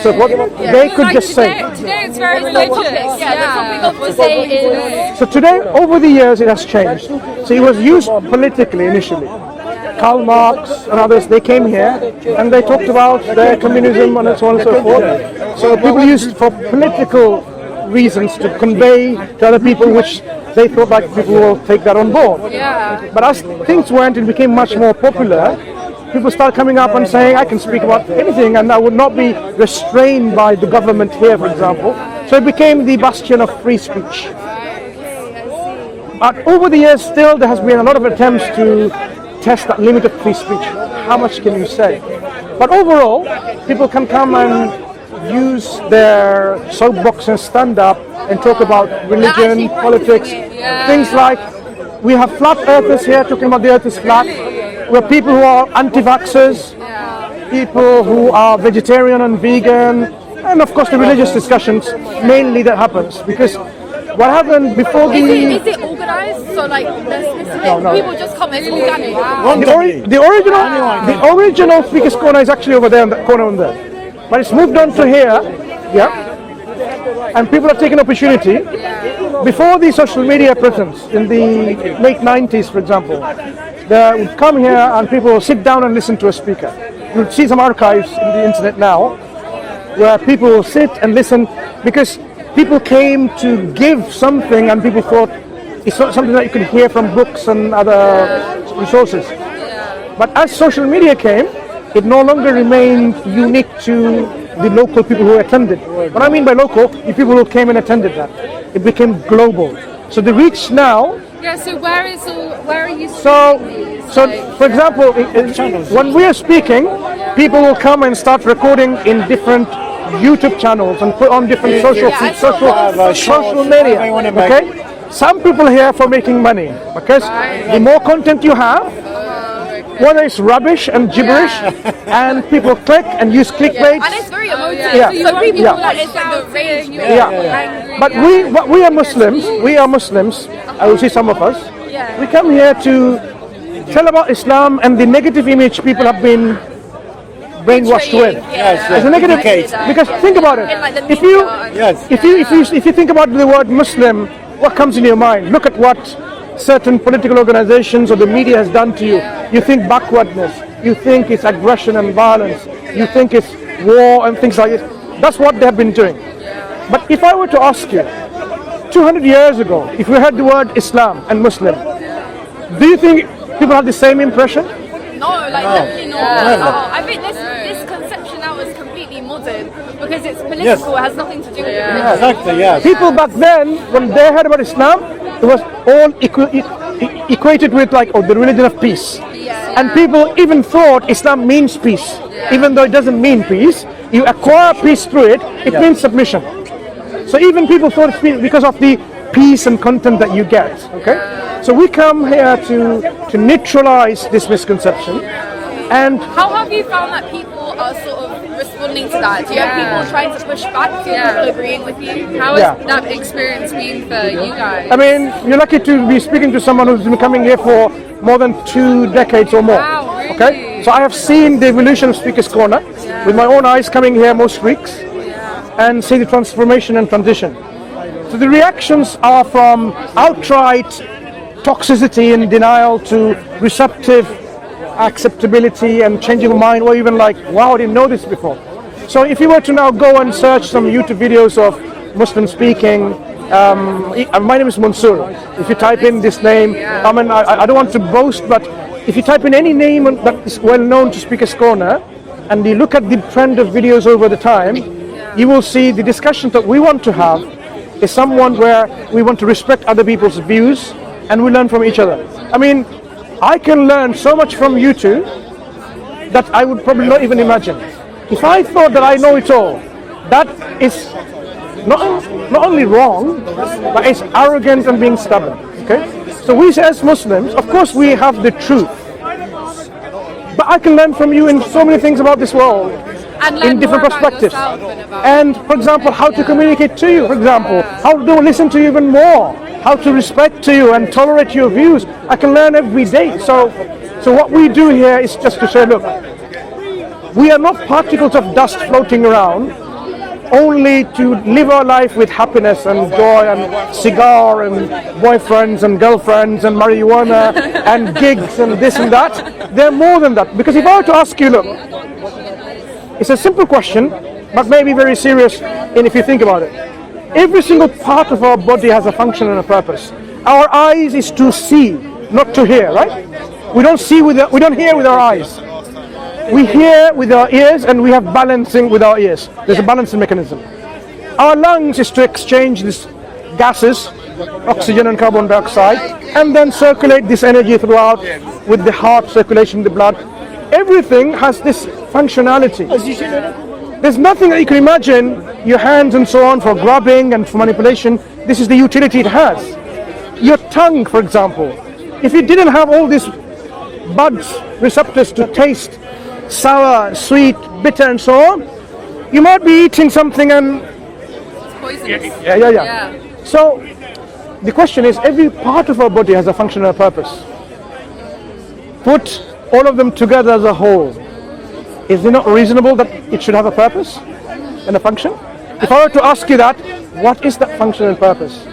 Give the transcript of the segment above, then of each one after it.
So what they could just say. Today it's very religious. The topic of the day is... So today, over the years, it has changed. So it was used politically initially. Karl Marx and others, they came here and they talked about their communism and so on and so forth. So people used for political reasons to convey to other people which they thought like people will take that on board. Yeah. But as things went, it became much more popular. People start coming up and saying, I can speak about anything and I would not be restrained by the government here, for example. So it became the bastion of free speech. But over the years, still, there has been a lot of attempts to test that limit of free speech. How much can you say? But overall, people can come and use their soapbox and stand up and talk about religion, politics, things like, we have flat earthers here talking about the earth is flat. We have people who are anti-vaxxers, people who are vegetarian and vegan, and of course the religious discussions, mainly that happens. Because what happened before Is it organized? So like people just come and organic? The original Speakers Corner is actually over there in that corner on there. But it's moved on to here, and people have taken opportunity. Before the social media presence, in the late 90s, for example, they would come here and people will sit down and listen to a speaker. You'll see some archives in the internet now, where people will sit and listen, because people came to give something and people thought it's not something that you could hear from books and other resources. But as social media came, it no longer remained unique to the local people who attended. What I mean by local, the people who came and attended that. It became global. So the reach now... Yeah, so where are you speaking? So for example, when we are speaking, people will come and start recording in different YouTube channels and put on different social media. Okay? Some people here for making money. Okay? The more content you have, whether it's rubbish and gibberish, and people click and use clickbait. And it's very emotive. So people like it's like the rage. But we are Muslims. I will see some of us. We come here to tell about Islam and the negative image people have been brainwashed with. It's a negative because think about it. If you think about the word Muslim, what comes in your mind? Look at what certain political organizations or the media has done to you. You think backwardness, you think it's aggression and violence, you think it's war and things like this. That's what they have been doing. But if I were to ask you, 200 years ago, if we heard the word Islam and Muslim, do you think people have the same impression? No, definitely not. I think this conception now is completely modern because it's political, it has nothing to do with religion. Exactly, People back then, when they heard about Islam, it was all equated with the religion of peace. And people even thought Islam means peace. Even though it doesn't mean peace, you acquire peace through it, it means submission. So even people thought it's peace because of the peace and content that you get. Okay? So we come here to neutralize this misconception. And how have you found that people are sort of responding to that? Do you have people trying to push back? Do you have people agreeing with you? How has that experience been for you guys? I mean, you're lucky to be speaking to someone who's been coming here for more than 2 decades or more. Wow, really? Okay? So I have seen the evolution of Speakers Corner with my own eyes, coming here most weeks and see the transformation and transition. So the reactions are from outright toxicity and denial to receptive acceptability and changing of mind, or even like, wow, I didn't know this before. So if you were to now go and search some YouTube videos of Muslim speaking, my name is Mansoor. If you type in this name, I mean, I don't want to boast, but if you type in any name that is well known to Speakers Corner, and you look at the trend of videos over the time, you will see the discussion that we want to have is someone where we want to respect other people's views and we learn from each other. I mean, I can learn so much from you two that I would probably not even imagine. If I thought that I know it all, that is not only wrong, but it's arrogant and being stubborn. Okay? So we as Muslims, of course we have the truth. But I can learn from you in so many things about this world, in different perspectives. And for example, how to communicate to you, for example, how to listen to you even more, how to respect to you and tolerate your views. I can learn every day. So what we do here is just to say, look, we are not particles of dust floating around only to live our life with happiness and joy and cigar and boyfriends and girlfriends and marijuana and gigs and this and that. They're more than that. Because if I were to ask you, look, it's a simple question, but maybe very serious if you think about it. Every single part of our body has a function and a purpose. Our eyes is to see, not to hear, right? We don't hear with our eyes. We hear with our ears, and we have balancing with our ears. There's a balancing mechanism. Our lungs is to exchange these gases, oxygen and carbon dioxide, and then circulate this energy throughout with the heart circulation, the blood. Everything has this functionality. There's nothing that you can imagine, your hands and so on, for grabbing and for manipulation. This is the utility it has. Your tongue, for example, if you didn't have all these buds, receptors to taste sour, sweet, bitter and so on, you might be eating something and Poisonous. yeah. So the question is, every part of our body has a function and a purpose. Put all of them together as a whole. Is it not reasonable that it should have a purpose and a function? If I were to ask you that, what is that function and purpose?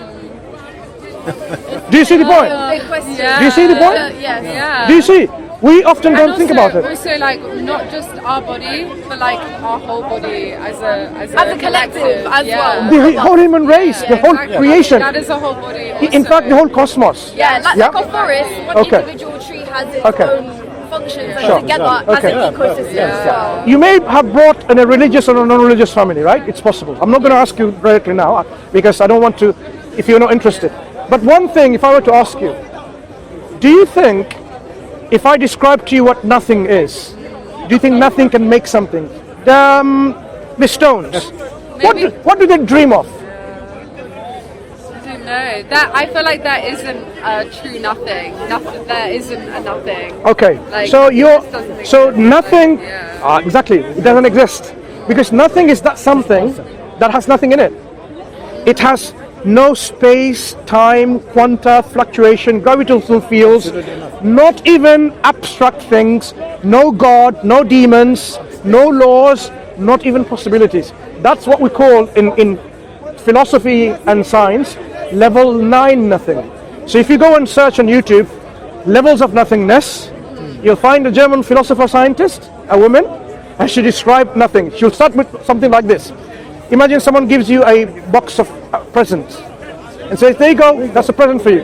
Do you see the point? Big question. Do you see the point? Yes. Do you see? We often don't think about it. Also, like, not just our body, but like our whole body as a collective as well. The whole human race, the whole creation. That is a whole body. In fact, the whole cosmos. Yeah, like a forest, one Okay. individual tree has its Okay. own functions, and Sure. together Okay. as an ecosystem as well. You may have brought in a religious or a non-religious family, right? It's possible. I'm not going to ask you directly now because I don't want to, if you're not interested. But one thing, if I were to ask you, do you think, if I describe to you what nothing is, do you think nothing can make something? The stones. What do they dream of? I don't know. That I feel like that isn't a true nothing. There isn't a nothing. Okay, Like, so it just doesn't exist. nothing, Yeah. exactly, it doesn't exist. Because nothing is that something that has nothing in it. It has no space, time, quanta, fluctuation, gravitational fields, not even abstract things, no God, no demons, no laws, not even possibilities. That's what we call in philosophy and science, level 9 nothing. So if you go and search on YouTube, levels of nothingness, you'll find a German philosopher scientist, a woman, and she described nothing. She'll start with something like this. Imagine someone gives you a box of presents and says, there you go, that's a present for you.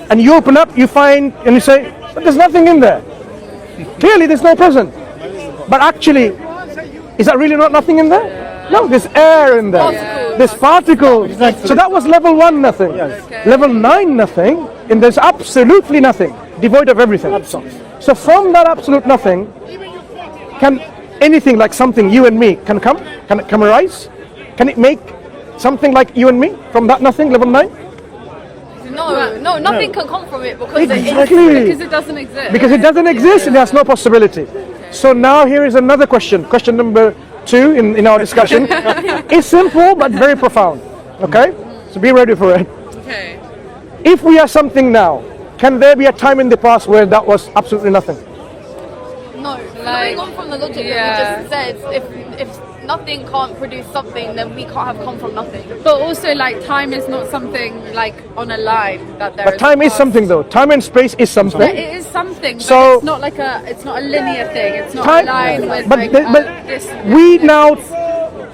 And you open up, you find, and you say, but there's nothing in there. Clearly there's no present. But actually, is that really not nothing in there? No, there's air in there. There's particles. So that was level 1 nothing. Level 9 nothing, and there's absolutely nothing, devoid of everything. So from that absolute nothing, can anything like something you and me can come arise? Can it make something like you and me from that nothing, level 9? No, nothing can come from it because Exactly. Because it doesn't exist. Because it doesn't exist and there's no possibility. So now here is another question. Question number 2 in our discussion. It's simple but very profound. Okay? So be ready for it. Okay. If we are something now, can there be a time in the past where that was absolutely nothing? No, Like, going on from the logic yeah. that we just said, if nothing can't produce something, then we can't have come from nothing. But also, like, time is not something like on a line that there is. But time is past. something though. Time and space is something. Yeah, it is something, but So- it's not like it's not a linear thing. It's not Time- a line with but like the- but this. we now,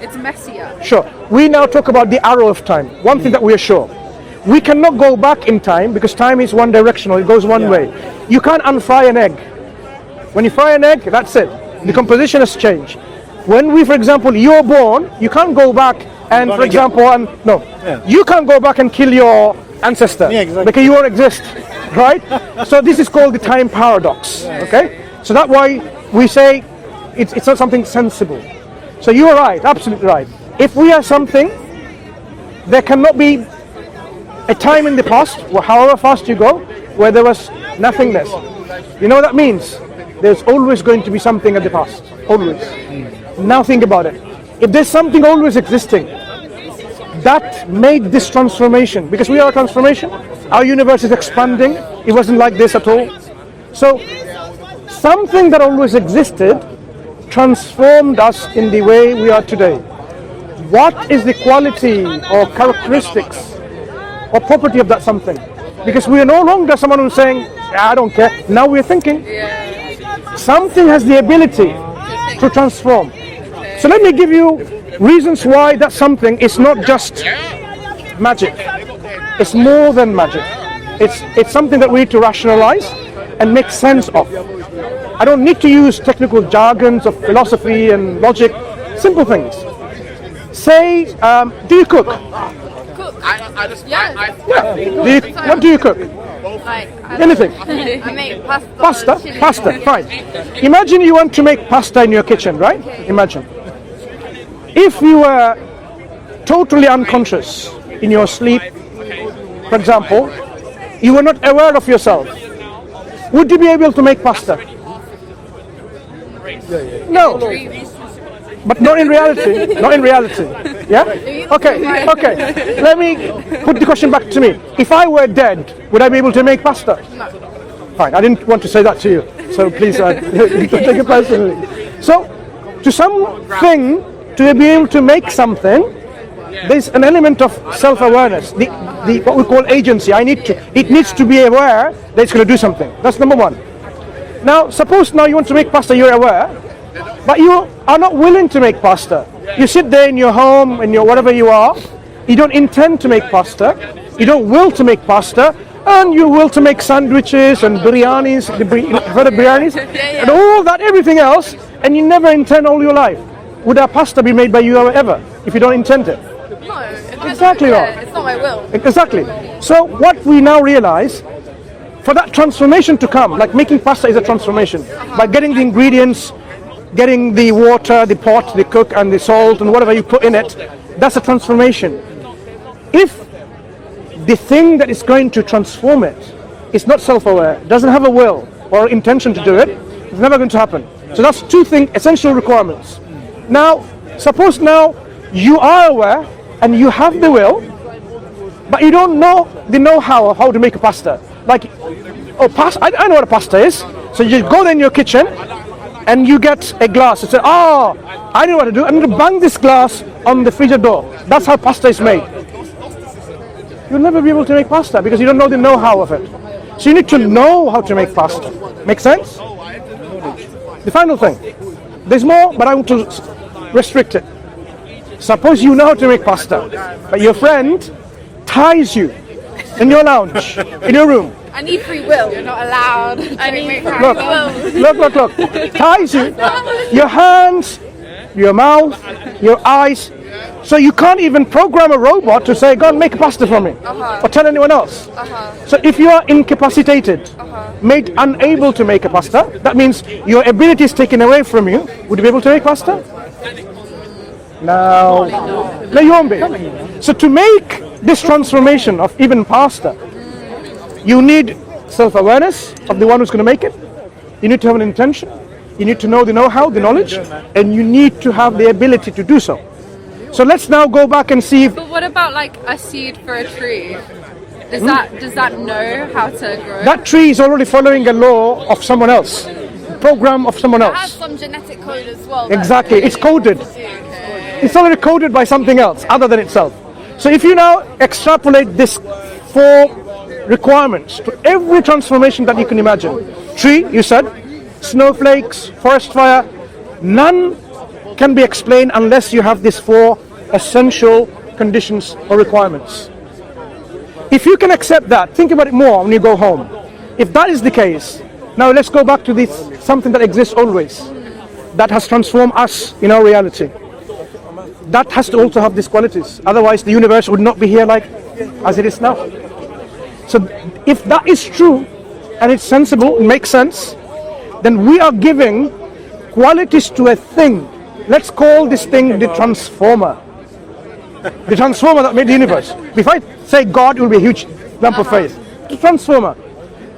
It's messier. sure, we now talk about the arrow of time. One thing that we are sure. We cannot go back in time because time is one directional, it goes one way. You can't unfry an egg. When you fry an egg, that's it. The composition has changed. When we, for example, you're born, you can't go back and, for example, you can't go back and kill your ancestor because you won't exist, right? So this is called the time paradox, okay? So that's why we say it's not something sensible. So you are right, absolutely right. If we are something, there cannot be a time in the past, or however fast you go, where there was nothingness. You know what that means? There's always going to be something at the past, always. Now think about it. If there's something always existing, that made this transformation, because we are a transformation, our universe is expanding, it wasn't like this at all. So, something that always existed transformed us in the way we are today. what is the quality or characteristics or property of that something? Because we are no longer someone who's saying, I don't care. Now we're thinking. Something has the ability to transform. So let me give you reasons why that something is not just magic. It's more than magic. It's something that we need to rationalize and make sense of. I don't need to use technical jargons of philosophy and logic. Simple things. Say, do you cook? What do you cook? Anything? I make pasta. Pasta, fine. Imagine you want to make pasta in your kitchen, right? Imagine. If you were totally unconscious in your sleep, for example, you were not aware of yourself, would you be able to make pasta? No. But not in reality. Not in reality. Yeah? Okay. Let me put the question back to me. If I were dead, would I be able to make pasta? No. Fine. I didn't want to say that to you. So please don't take it personally. So, to something, to be able to make something, there's an element of self-awareness. The what we call agency. It needs to be aware that it's going to do something. That's number one. Now, suppose now you want to make pasta, you're aware, but you are not willing to make pasta. You sit there in your home, in your whatever you are, you don't intend to make pasta, you don't will to make pasta, and you will to make sandwiches and biryanis, and all that, everything else, and you never intend all your life. Would that pasta be made by you ever, if you don't intend it? No. Exactly right. It's not my will. Exactly. So what we now realize, for that transformation to come, like making pasta is a transformation, by getting the ingredients, getting the water, the pot, the cook, and the salt, and whatever you put in it, that's a transformation. If the thing that is going to transform it is not self-aware, doesn't have a will or intention to do it, it's never going to happen. So that's two things, essential requirements. Now, suppose now you are aware and you have the will, but you don't know the know-how of how to make a pasta. Like, pasta, I know what a pasta is. So you go there in your kitchen and you get a glass. You say, I know what to do. I'm going to bang this glass on the freezer door. That's how pasta is made. You'll never be able to make pasta because you don't know the know-how of it. So you need to know how to make pasta. Make sense? The final thing. There's more, but I want to restrict it. Suppose you know how to make pasta, but your friend ties you in your lounge, in your room. I need free will. You're not allowed. I need free will. Look. Ties you. Your hands, your mouth, your eyes. So you can't even program a robot to say, go and make a pasta for me. Or tell anyone else. So if you are incapacitated, made unable to make a pasta, that means your ability is taken away from you. Would you be able to make pasta? No, you won't be. So to make this transformation of even pasta, you need self-awareness of the one who's going to make it. You need to have an intention. You need to know the know-how, the knowledge, and you need to have the ability to do so. So let's now go back and see if... But what about like a seed for a tree? Does that know how to grow? That tree is already following a law of someone else, program of someone It has else. some genetic code as well. Exactly, it's coded. It's already coded by something else other than itself. So if you now extrapolate this 4 requirements to every transformation that you can imagine, tree, you said, snowflakes, forest fire, none can be explained unless you have these 4 essential conditions or requirements. If you can accept that, think about it more when you go home. If that is the case, now let's go back to this something that exists always, that has transformed us in our reality. That has to also have these qualities. Otherwise, the universe would not be here like as it is now. So, if that is true and it's sensible, it makes sense, then we are giving qualities to a thing. Let's call this thing the transformer. The transformer that made the universe. If I say God, it will be a huge lump of faith. The transformer.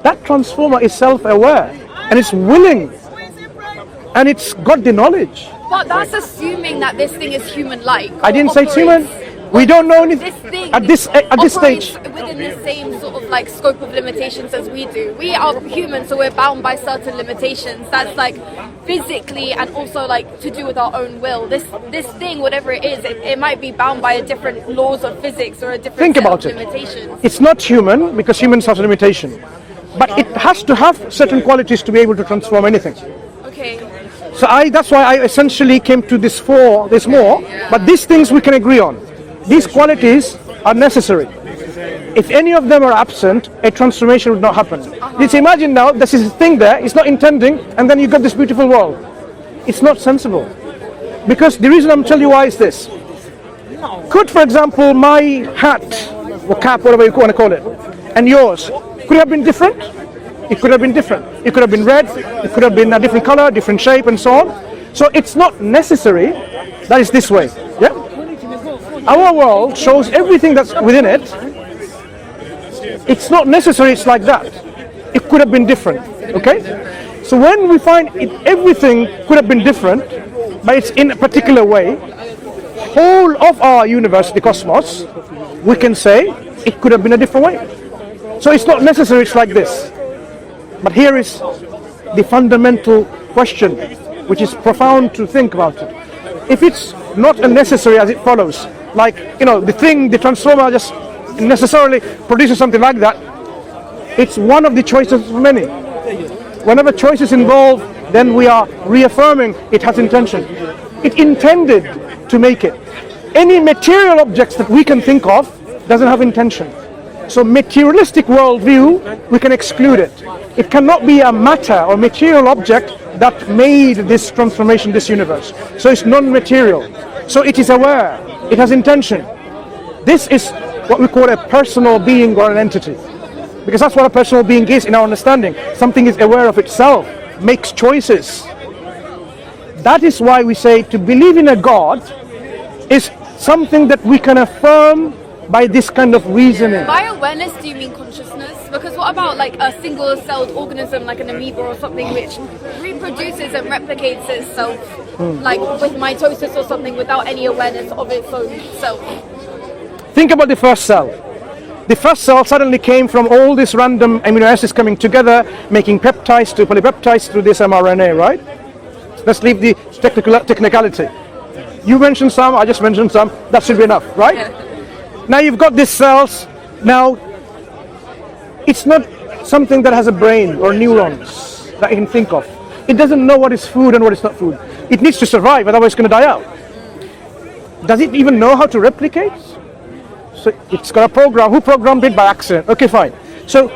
That transformer is self-aware and it's willing and it's got the knowledge. But that's assuming that this thing is human-like. I didn't say it's human. We don't know anything this thing at this operates stage. within the same sort of like scope of limitations as we do. We are human, so we're bound by certain limitations. That's like physically and also like to do with our own will. This thing, whatever it is, it might be bound by a different laws of physics or a different Think set about of it. limitations. It's not human because humans have a limitation, but it has to have certain qualities to be able to transform anything. Okay. So that's why I essentially came to this more, but these things we can agree on. These qualities are necessary. If any of them are absent, a transformation would not happen. Let's imagine now, this is a thing there, it's not intending, and then you got this beautiful world. It's not sensible. Because the reason I'm telling you why is this. Could, for example, my hat, or cap, whatever you want to call it, and yours, could it have been different? It could have been different. It could have been red, it could have been a different color, different shape, and so on. So it's not necessary that it's this way. Yeah? Our world shows everything that's within it. It's not necessary it's like that. It could have been different. Okay? So when we find everything could have been different, but it's in a particular way, whole of our universe, the cosmos, we can say it could have been a different way. So it's not necessary it's like this. But here is the fundamental question, which is profound to think about it. If it's not unnecessary as it follows, like, the transformer just necessarily produces something like that, it's one of the choices of many. Whenever choice is involved, then we are reaffirming it has intention. It intended to make it. Any material objects that we can think of doesn't have intention. So materialistic worldview, we can exclude it. It cannot be a matter or material object that made this transformation, this universe. So it's non-material. So it is aware. It has intention. This is what we call a personal being or an entity. Because that's what a personal being is in our understanding. Something is aware of itself, makes choices. That is why we say to believe in a God is something that we can affirm by this kind of reasoning. By awareness, do you mean consciousness? Because what about like a single-celled organism like an amoeba or something which reproduces and replicates itself like with mitosis or something without any awareness of its own self? Think about the first cell. The first cell suddenly came from all these random amino acids coming together, making peptides to polypeptides through this mRNA, right? Let's leave the technicality. You mentioned some, I just mentioned some, that should be enough, right? Yeah. Now you've got these cells. Now, it's not something that has a brain or neurons that you can think of. It doesn't know what is food and what is not food. It needs to survive, otherwise it's going to die out. Does it even know how to replicate? So it's got a program. Who programmed it? By accident. Okay, fine. So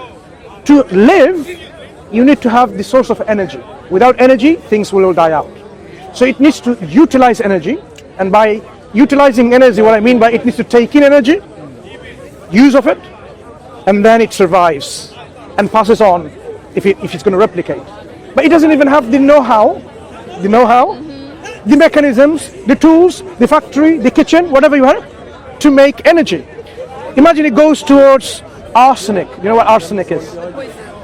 to live, you need to have the source of energy. Without energy, things will die out. So it needs to utilize energy, and by utilizing energy, what I mean by it needs to take in energy, use of it, and then it survives and passes on if it's going to replicate. But it doesn't even have the know-how, the mechanisms, the tools, the factory, the kitchen, whatever you have, to make energy. Imagine it goes towards arsenic. You know what arsenic is?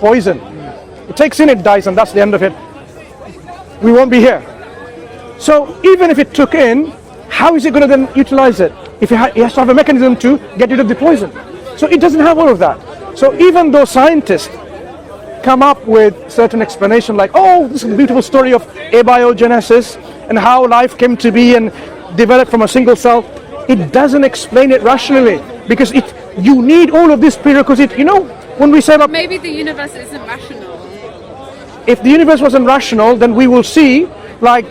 Poison. It takes in, it dies, and that's the end of it. We won't be here. So even if it took in, how is it going to then utilize it? If it has to have a mechanism to get rid of the poison. So it doesn't have all of that. So even though scientists come up with certain explanation like, oh, this is a beautiful story of abiogenesis and how life came to be and developed from a single cell, it doesn't explain it rationally, because you need all of this prerequisite. When we say about maybe the universe isn't rational. If the universe wasn't rational, then we will see like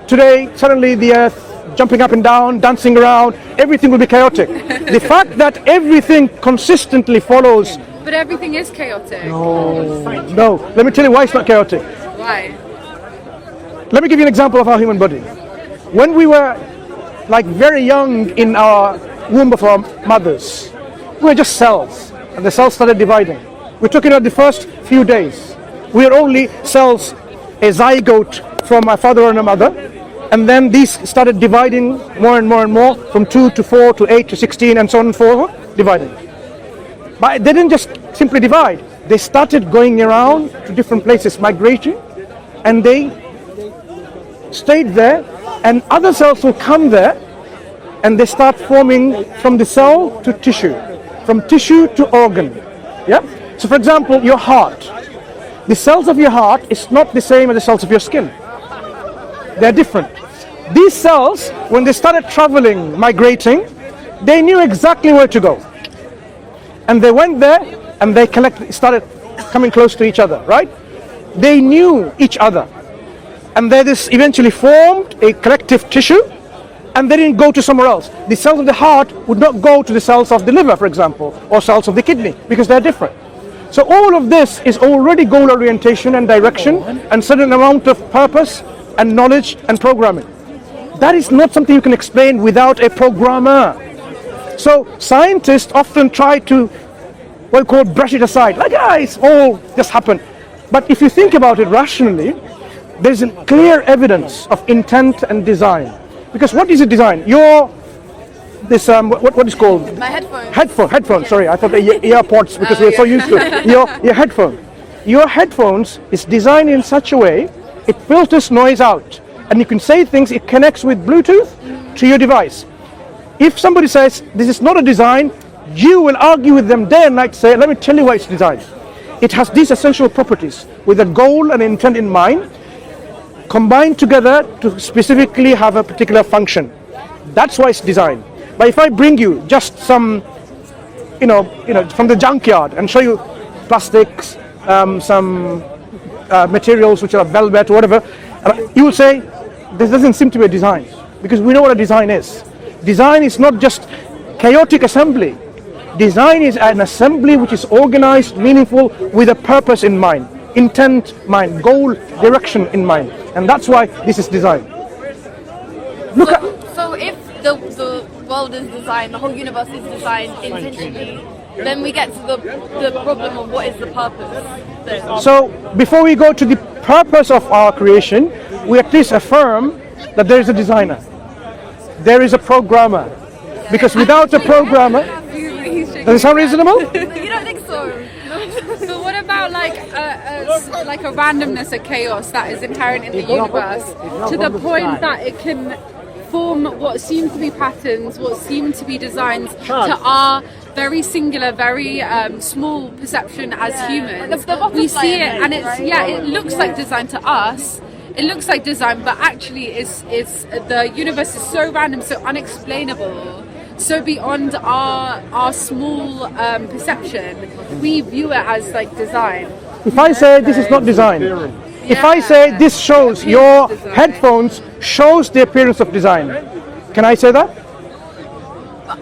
today suddenly the earth jumping up and down, dancing around, everything will be chaotic. The fact that everything consistently follows. But everything is chaotic. No. Let me tell you why it's not chaotic. Why? Let me give you an example of our human body. When we were like very young in our womb of our mothers, we were just cells, and the cells started dividing. We're talking about the first few days. We are only cells, a zygote from a father and a mother, and then these started dividing more and more and more, from 2 to 4 to 8 to 16 and so on and forth, dividing. But they didn't just simply divide. They started going around to different places, migrating, and they stayed there, and other cells will come there and they start forming from the cell to tissue, from tissue to organ. Yeah? So for example, your heart. The cells of your heart is not the same as the cells of your skin. They're different. These cells, when they started traveling, migrating, they knew exactly where to go. And they went there and they started coming close to each other, right? They knew each other. And they eventually formed a collective tissue, and they didn't go to somewhere else. The cells of the heart would not go to the cells of the liver, for example, or cells of the kidney, because they're different. So all of this is already goal orientation and direction and certain amount of purpose and knowledge and programming. That is not something you can explain without a programmer. So scientists often try to, what we call, brush it aside, like, it's all just happened. But if you think about it rationally, there's a clear evidence of intent and design. Because what is a design? What is called? My headphones. Headphone. Sorry, I thought earpods because we're so used to it. Your headphone. Your headphones is designed in such a way it filters noise out, and you can say things. It connects with Bluetooth to your device. If somebody says this is not a design, you will argue with them day and night. Say, let me tell you why it's designed. It has these essential properties with a goal and intent in mind, combined together to specifically have a particular function. That's why it's designed. But if I bring you just some, from the junkyard and show you plastics, some materials which are velvet or whatever, you will say, this doesn't seem to be a design. Because we know what a design is. Design is not just chaotic assembly. Design is an assembly which is organized, meaningful, with a purpose in mind, intent in mind, goal, direction in mind. And that's why this is design. So if the world is designed, the whole universe is designed intentionally, then we get to the problem of what is the purpose then. So before we go to the purpose of our creation, we at least affirm that there is a designer. There is a programmer. Because without a programmer, does it sound reasonable? You don't think so? But what about like a randomness, a chaos that is inherent in the universe, to the point that it can form what seem to be patterns, what seem to be designs to our very singular, very small perception as humans. We see it, and it looks like design to us. It looks like design, but actually, it's the universe is so random, so unexplainable, so beyond our small perception. We view it as like design. If I say this is not design, if I say this shows your headphones shows the appearance of design, can I say that?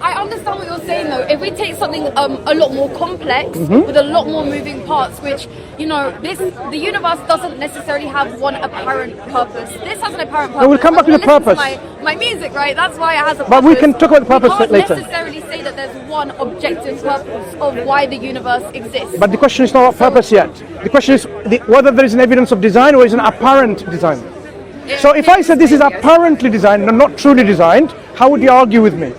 I understand what you're saying though. If we take something a lot more complex with a lot more moving parts, which the universe doesn't necessarily have one apparent purpose. This has an apparent purpose. We'll come back to the purpose. My music, right? That's why it has a purpose. But we can talk about the purpose later. We can't necessarily say that there's one objective purpose of why the universe exists. But the question is not about purpose yet. The question is whether there is an evidence of design or is an apparent design. So if I said this is apparently designed and not truly designed, how would you argue with me?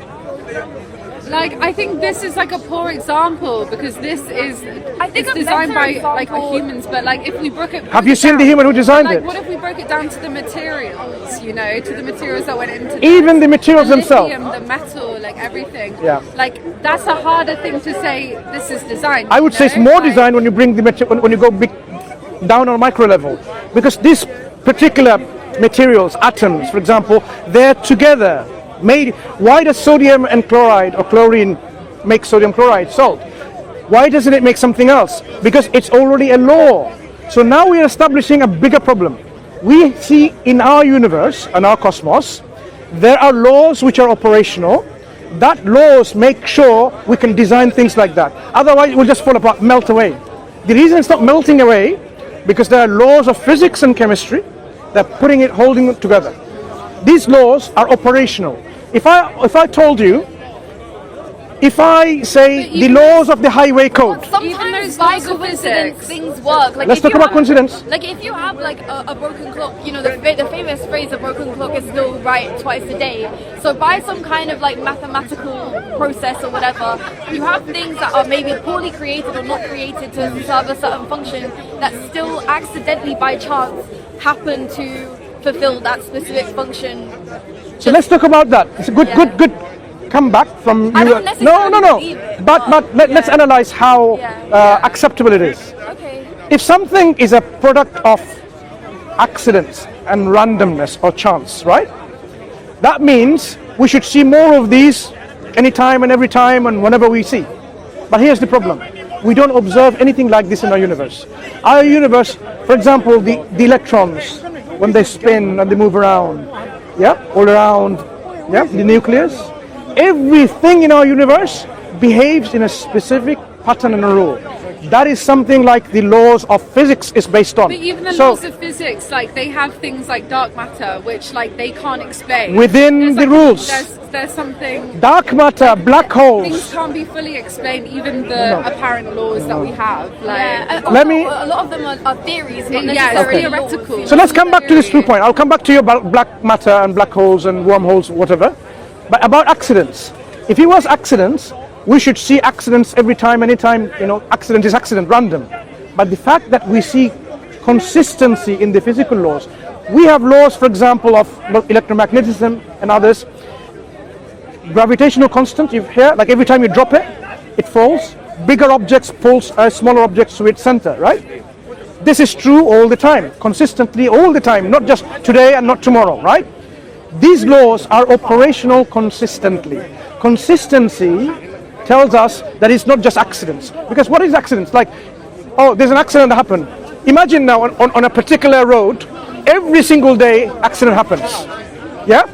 Like, I think this is like a poor example because this is it's designed by like humans, but like if we broke it, have you seen the human who designed it? What if we broke it down to the materials? To the materials that went into even the materials themselves, the metal, like everything. Yeah. Like that's a harder thing to say. This is design. I would say it's more design when you bring the when you go big down on a micro level, because these particular materials, atoms, for example, they're together. Why does sodium and chloride or chlorine make sodium chloride, salt? Why doesn't it make something else? Because it's already a law. So now we are establishing a bigger problem. We see in our universe and our cosmos, there are laws which are operational. That laws make sure we can design things like that. Otherwise it will just fall apart, melt away. The reason it's not melting away, because there are laws of physics and chemistry that are holding it together. These laws are operational. If I told you, if I say the laws of the highway code, sometimes by coincidence things work. Like let's talk about coincidence. Like if you have like a broken clock, the famous phrase, "A broken clock is still right twice a day." So by some kind of like mathematical process or whatever, you have things that are maybe poorly created or not created to serve a certain function that still accidentally by chance happen to fulfill that specific function. So let's talk about that. It's a good come back from I you. don't necessarily believe it, But let's analyze how acceptable it is. Okay. If something is a product of accidents and randomness or chance, right? That means we should see more of these anytime and every time and whenever we see. But here's the problem. We don't observe anything like this in our universe. Our universe, for example, the electrons, when they spin and they move around, all around, the nucleus, everything in our universe behaves in a specific pattern and a rule. That is something like the laws of physics is based on. But even the laws of physics, like they have things like dark matter, which like they can't explain. Within the rules. There's something. Dark matter, black holes. Things can't be fully explained, even the apparent laws that we have. Like, A lot of them are theories, not necessarily theoretical. So let's come back to this 2 point. I'll come back to your black matter and black holes and wormholes, whatever. But about accidents. If it was accidents, we should see accidents every time, anytime, accident is accident, random. But the fact that we see consistency in the physical laws, we have laws, for example, of electromagnetism and others. Gravitational constant, you hear, like every time you drop it, it falls. Bigger objects pulls smaller objects to its center, right? This is true all the time, consistently all the time, not just today and not tomorrow, right? These laws are operational consistently. Consistency tells us that it's not just accidents. Because what is accidents? Like, oh, there's an accident that happened. Imagine now on a particular road, every single day accident happens. Yeah?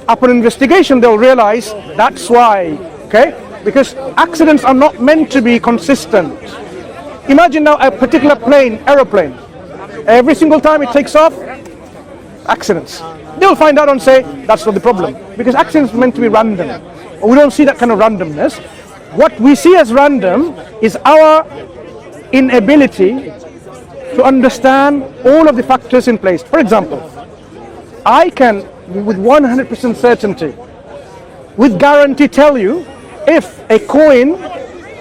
Upon investigation, they'll realize that's why, okay? Because accidents are not meant to be consistent. Imagine now a particular aeroplane. Every single time it takes off, accidents. They'll find out and say, that's not the problem. Because accidents are meant to be random. We don't see that kind of randomness. What we see as random is our inability to understand all of the factors in place. For example, I can, with 100% certainty, with guarantee tell you if a coin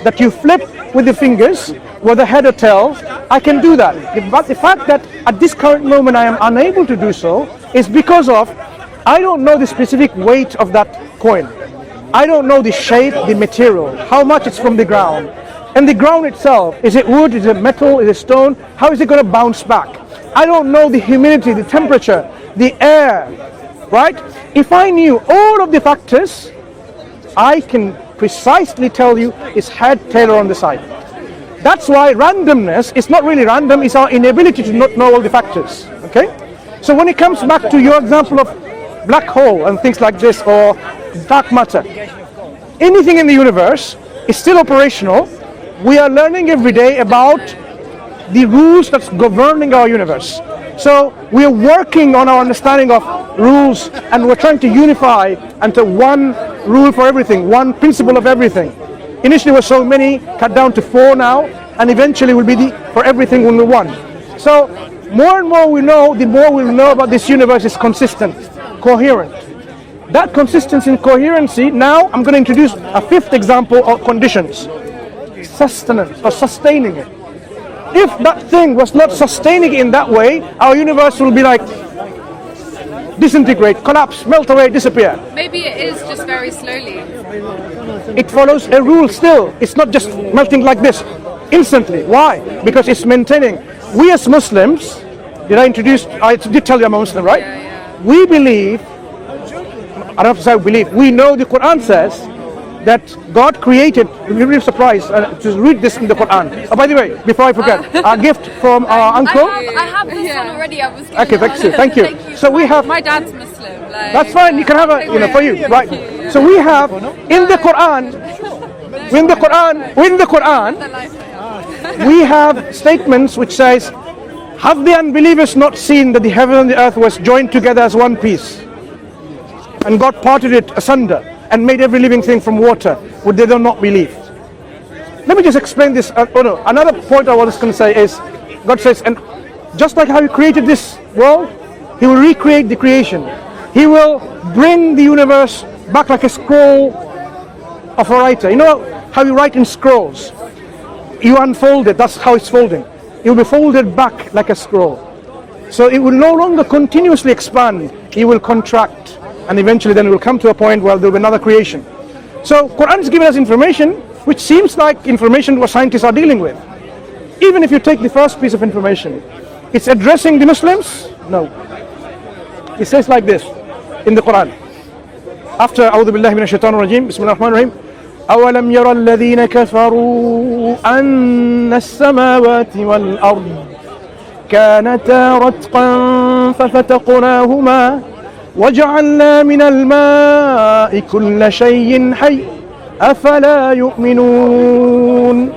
that you flip with the fingers, whether head or tail, I can do that. But the fact that at this current moment I am unable to do so is because of I don't know the specific weight of that coin. I don't know the shape, the material, how much it's from the ground. And the ground itself, is it wood, is it metal, is it stone? How is it going to bounce back? I don't know the humidity, the temperature, the air, right? If I knew all of the factors, I can precisely tell you it's head, tail, or on the side. That's why randomness is not really random, it's our inability to not know all the factors, okay? So when it comes back to your example of black hole and things like this, or dark matter, anything in the universe is still operational. We are learning every day about the rules that's governing our universe. So we are working on our understanding of rules, and we're trying to unify into one rule for everything, one principle of everything. Initially was so many, cut down to 4 now, and eventually will be for everything only 1. So more and more we know, the more we'll know about this universe is consistent, coherent. That consistency and coherency, now I'm going to introduce a 5th example of conditions. Sustenance, or sustaining it. If that thing was not sustaining it in that way, our universe will be like disintegrate, collapse, melt away, disappear. Maybe it is just very slowly. It follows a rule still. It's not just melting like this instantly. Why? Because it's maintaining. We as Muslims, I did tell you I'm a Muslim, right? We believe, I don't have to say we believe, we know the Quran says that God created, you're really surprised to read this in the Quran. Oh, by the way, before I forget, a gift from our uncle. I have this one already. I was Okay, thank you. So we have. My dad's Muslim. Like, that's fine. You can have a, for you, right? So we have in the Quran, we have statements which says, "Have the unbelievers not seen that the heaven and the earth was joined together as one piece, and God parted it asunder and made every living thing from water? Would they not believe?" Let me just explain this. Another point I was going to say is, God says, and just like how He created this world, He will recreate the creation. He will bring the universe back like a scroll of a writer. You know how you write in scrolls? You unfold it, that's how it's folding. It will be folded back like a scroll. So it will no longer continuously expand, it will contract. and eventually then it will come to a point where there will be another creation. So Quran is giving us information which seems like information what scientists are dealing with. Even if you take the first piece of information, it's addressing the Muslims? No. It says like this in the Quran. After أعوذ بالله من الشيطان الرجيم بسم الله الرحمن الرحيم أولم يرى الذين كفروا أن السماوات والأرض كانتا رتقا ففتقناهما وجعلنا من الماء كل شيء حي أفلا يؤمنون.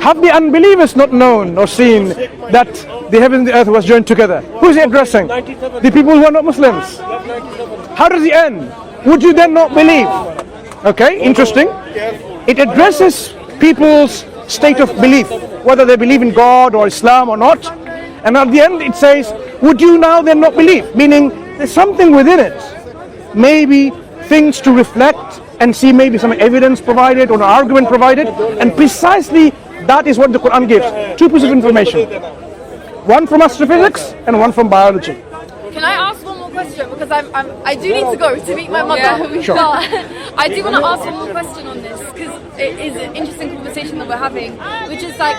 Have the unbelievers not known or seen that the heaven and the earth was joined together? Who is he addressing? The people who are not Muslims. How does it end? Would you then not believe? Okay, interesting. It addresses people's state of belief, whether they believe in God or Islam or not. And at the end it says, would you now then not believe? Meaning there's something within it. Maybe things to reflect and see, maybe some evidence provided or an argument provided. And precisely that is what the Quran gives. Two pieces of information. One from astrophysics and one from biology. Can I ask one more question? Because I do need to go to meet my mother. Yeah, sure. But I do want to ask one more question on this because it is an interesting conversation that we're having, which is like,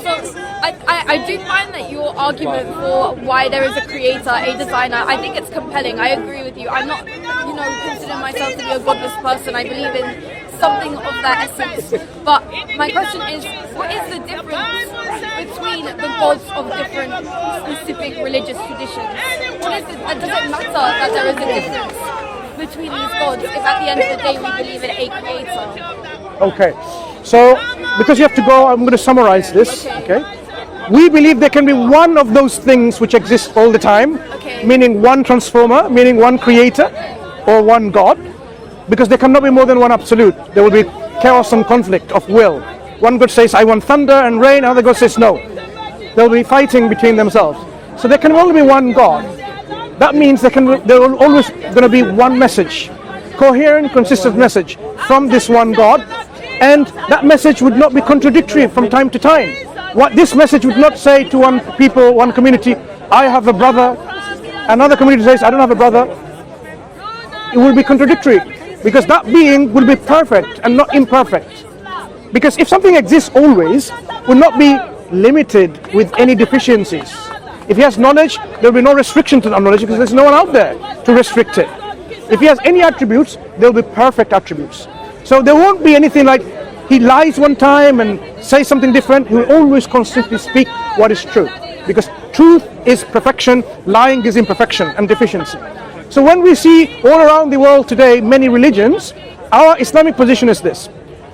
so I do find that your argument for why there is a creator, a designer, I think it's compelling. I agree with you. I'm not, consider myself to be a godless person. I believe in something of that essence. But my question is, what is the difference between the gods of different specific religious traditions? Does it matter that there is a difference between these gods if at the end of the day we believe in a creator? Okay, so because you have to go, I'm going to summarize this. Okay. We believe there can be one of those things which exist all the time, meaning one transformer, meaning one creator or one God, because there cannot be more than one absolute. There will be chaos and conflict of will. One God says, I want thunder and rain, another God says no. They'll be fighting between themselves. So there can only be one God. That means there will always going to be one message, coherent, consistent message from this one God, and that message would not be contradictory from time to time. What this message would not say to one people, one community, I have a brother, another community says, I don't have a brother. It will be contradictory because that being will be perfect and not imperfect. Because if something exists always, will not be limited with any deficiencies. If he has knowledge, there will be no restriction to that knowledge because there's no one out there to restrict it. If he has any attributes, there will be perfect attributes. So there won't be anything like he lies one time and says something different. He will always constantly speak what is true. Because truth is perfection, lying is imperfection and deficiency. So when we see all around the world today many religions, our Islamic position is this.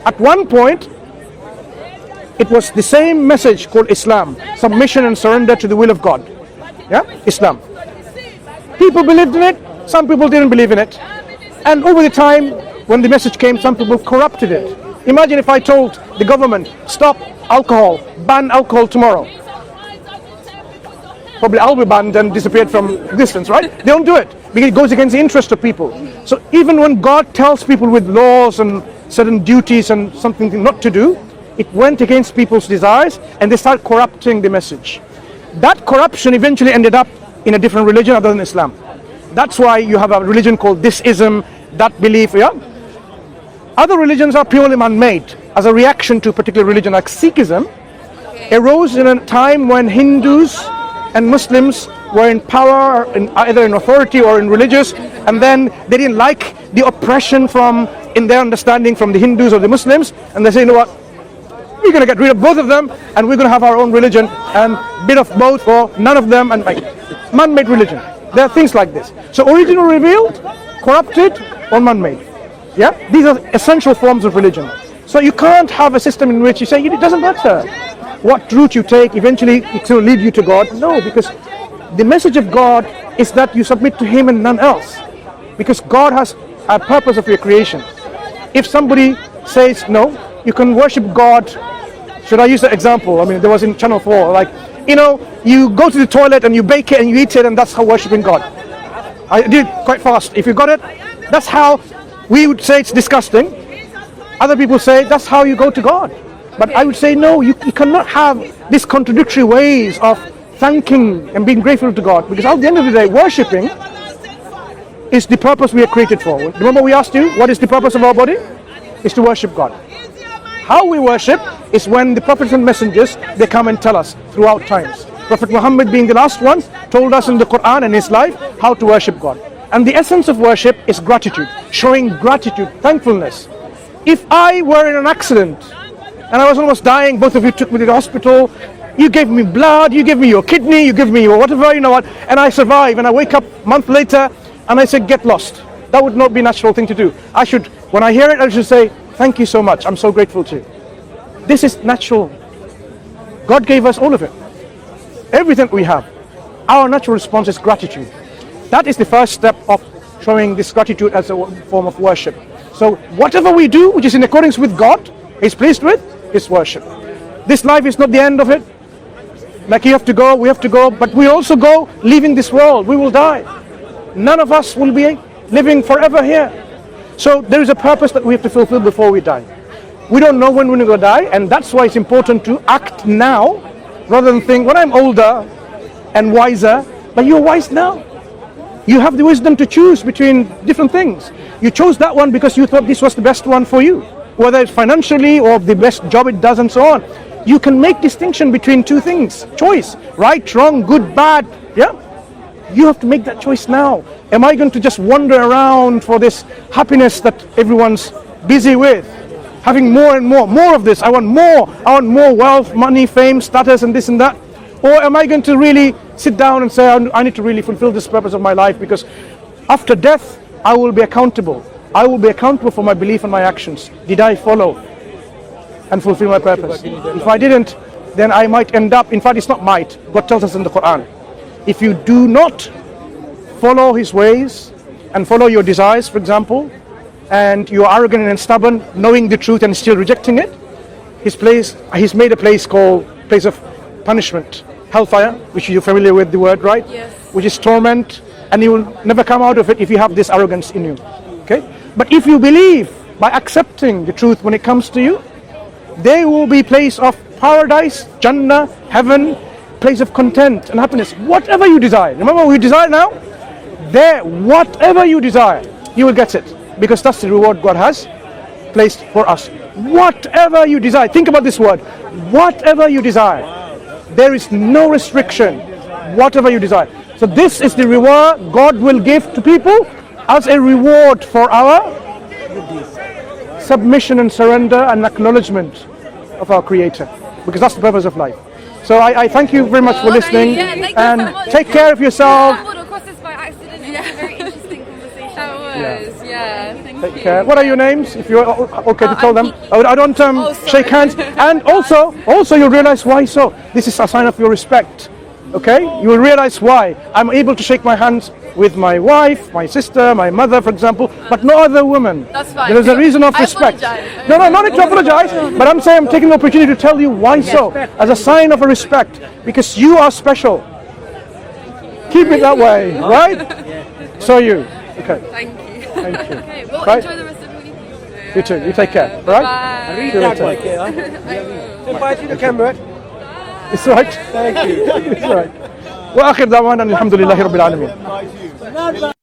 At one point, it was the same message called Islam, submission and surrender to the will of God. Yeah, Islam. People believed in it, some people didn't believe in it. And over the time, when the message came, some people corrupted it. Imagine if I told the government, stop alcohol, ban alcohol tomorrow. Probably I'll be banned and disappeared from existence, right? They don't do it because it goes against the interest of people. So even when God tells people with laws and certain duties and something not to do, it went against people's desires and they start corrupting the message. That corruption eventually ended up in a different religion other than Islam. That's why you have a religion called this ism, that belief, yeah? Other religions are purely man-made as a reaction to a particular religion, like Sikhism arose in a time when Hindus and Muslims were in power, either in authority or in religious, and then they didn't like the oppression from, in their understanding, from the Hindus or the Muslims, and they say, you know what, we're going to get rid of both of them and we're going to have our own religion and bit of both or none of them, and like man-made religion. There are things like this. So original revealed, corrupted, or man-made. Yeah, these are essential forms of religion. So you can't have a system in which you say it doesn't matter what route you take, eventually it will lead you to God. No, because the message of God is that you submit to Him and none else. Because God has a purpose of your creation. If somebody says no, you can worship God. Should I use the example? I mean, there was in Channel 4, like, you go to the toilet and you bake it and you eat it, and that's how worshiping God. I did it quite fast. If you got it, that's how we would say it's disgusting. Other people say that's how you go to God. But I would say no, you cannot have these contradictory ways of thanking and being grateful to God, because at the end of the day, worshipping is the purpose we are created for. Remember we asked you, what is the purpose of our body? Is to worship God. How we worship is when the prophets and messengers, they come and tell us throughout times. Prophet Muhammad being the last one, told us in the Quran and his life how to worship God. And the essence of worship is gratitude, showing gratitude, thankfulness. If I were in an accident and I was almost dying, both of you took me to the hospital, you gave me blood, you gave me your kidney, you gave me your whatever, you know what, and I survive, and I wake up a month later and I say, get lost. That would not be a natural thing to do. I should, when I hear it, I should say, thank you so much, I'm so grateful to you. This is natural. God gave us all of it. Everything we have. Our natural response is gratitude. That is the first step of showing this gratitude as a form of worship. So whatever we do, which is in accordance with God, is pleased with, is worship. This life is not the end of it. Like you have to go, we have to go, but we also go leaving this world. We will die. None of us will be living forever here. So there is a purpose that we have to fulfill before we die. We don't know when we're going to die, and that's why it's important to act now rather than think, when I'm older and wiser. But you're wise now. You have the wisdom to choose between different things. You chose that one because you thought this was the best one for you, whether it's financially or the best job it does and so on. You can make distinction between two things. Choice, right, wrong, good, bad. Yeah? You have to make that choice now. Am I going to just wander around for this happiness that everyone's busy with? Having more and more of this. I want more wealth, money, fame, status, and this and that. Or am I going to really sit down and say, I need to really fulfill this purpose of my life, because after death, I will be accountable. I will be accountable for my belief and my actions. Did I follow and fulfill my purpose? If I didn't, then I might end up, in fact it's not might, God tells us in the Quran, if you do not follow his ways and follow your desires, for example, and you are arrogant and stubborn, knowing the truth and still rejecting it, he's made a place called place of punishment, hellfire, which you're familiar with the word, right? Yes. Which is torment, and you will never come out of it if you have this arrogance in you. Okay? But if you believe by accepting the truth when it comes to you, there will be place of paradise, Jannah, heaven, place of content and happiness, whatever you desire. Remember what we desire now? There, whatever you desire, you will get it, because that's the reward God has placed for us. Whatever you desire, think about this word, whatever you desire. There is no restriction, whatever you desire. So this is the reward God will give to people as a reward for our submission and surrender and acknowledgement of our Creator, because that's the purpose of life. So I thank you very much for listening, thank you and so much. take care of yourself. I stumbled across this by accident. It was a very interesting conversation. That was, thank Take you. care. What are your names, if you're okay to tell them? I don't sorry. shake hands. And also you'll realize why so. This is a sign of your respect. Okay? You will realize why. I'm able to shake my hands with my wife, my sister, my mother, for example, but no other woman. That's fine. There is a reason of I respect. apologize. No, not to apologize, but I'm saying I'm taking the opportunity to tell you why so, as a sign of a respect, because you are special. Keep it that way, right? So you. Okay. Thank you. Thank you. Okay, well, Right. enjoy the rest of the week. You too. You take care. Right? Bye. See you later. Goodbye to the camera. It's right. Thank you. It's right. وآخر دعوانا الحمد لله رب العالمين.